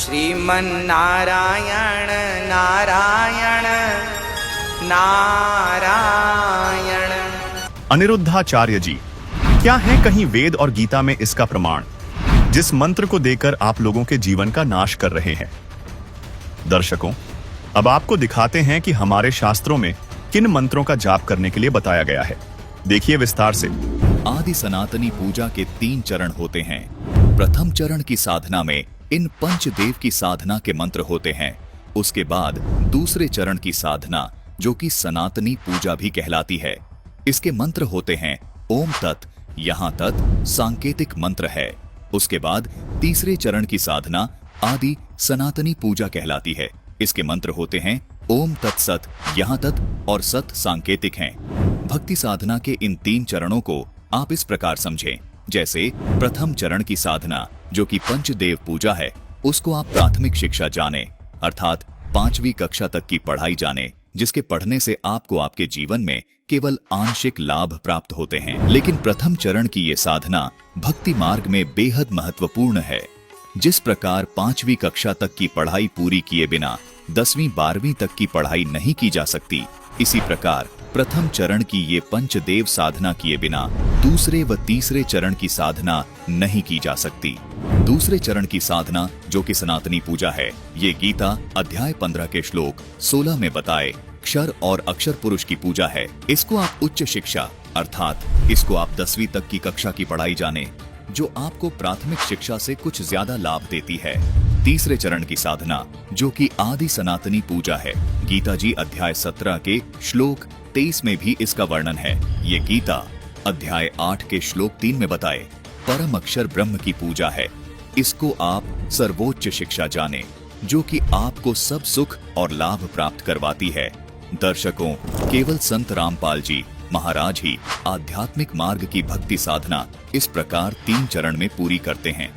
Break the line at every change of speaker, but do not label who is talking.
श्रीमन नारायण नारायण नारायण।
अनिरुद्धाचार्य जी, क्या है कहीं वेद और गीता में इसका प्रमाण, जिस मंत्र को देकर आप लोगों के जीवन का नाश कर रहे हैं? दर्शकों, अब आपको दिखाते हैं कि हमारे शास्त्रों में किन मंत्रों का जाप करने के लिए बताया गया है। देखिए विस्तार से।
आदि सनातनी पूजा के 3 चरण होते हैं। प्रथम चरण की साधना में इन पंचदेव की साधना के मंत्र होते हैं। उसके बाद दूसरे चरण की साधना, जो कि सनातनी पूजा भी कहलाती है, इसके मंत्र होते हैं ओम तत्। यहाँ तत् सांकेतिक मंत्र है। उसके बाद तीसरे चरण की साधना आदि सनातनी पूजा कहलाती है। इसके मंत्र होते हैं ओम तत्सत। यहाँ तत् और सत सांकेतिक हैं। भक्ति साधना के इन 3 चरणों को आप इस प्रकार समझें, जैसे प्रथम चरण की साधना, जो कि पंचदेव पूजा है, उसको आप प्राथमिक शिक्षा जाने, अर्थात 5वीं कक्षा तक की पढ़ाई जाने, जिसके पढ़ने से आपको आपके जीवन में केवल आंशिक लाभ प्राप्त होते हैं। लेकिन प्रथम चरण की ये साधना भक्ति मार्ग में बेहद महत्वपूर्ण है। जिस प्रकार 5वीं कक्षा तक की पढ़ाई पूरी किए बिना 10वीं 12वीं तक की पढ़ाई नहीं की जा सकती, इसी प्रकार प्रथम चरण की ये पंचदेव साधना किए बिना दूसरे व तीसरे चरण की साधना नहीं की जा सकती। दूसरे चरण की साधना, जो कि सनातनी पूजा है, ये गीता अध्याय 15 के श्लोक 16 में बताए क्षर और अक्षर पुरुष की पूजा है। इसको आप उच्च शिक्षा, अर्थात इसको आप 10वीं तक की कक्षा की पढ़ाई जाने, जो आपको प्राथमिक शिक्षा से कुछ ज्यादा लाभ देती है। तीसरे चरण की साधना, जो कि आदि सनातनी पूजा है, गीता जी अध्याय 17 के श्लोक 23 में भी इसका वर्णन है। ये गीता अध्याय 8 के श्लोक 3 में बताए परम अक्षर ब्रह्म की पूजा है। इसको आप सर्वोच्च शिक्षा जाने, जो कि आपको सब सुख और लाभ प्राप्त करवाती है। दर्शकों, केवल संत रामपाल जी महाराज ही आध्यात्मिक मार्ग की भक्ति साधना इस प्रकार 3 चरण में पूरी करते हैं।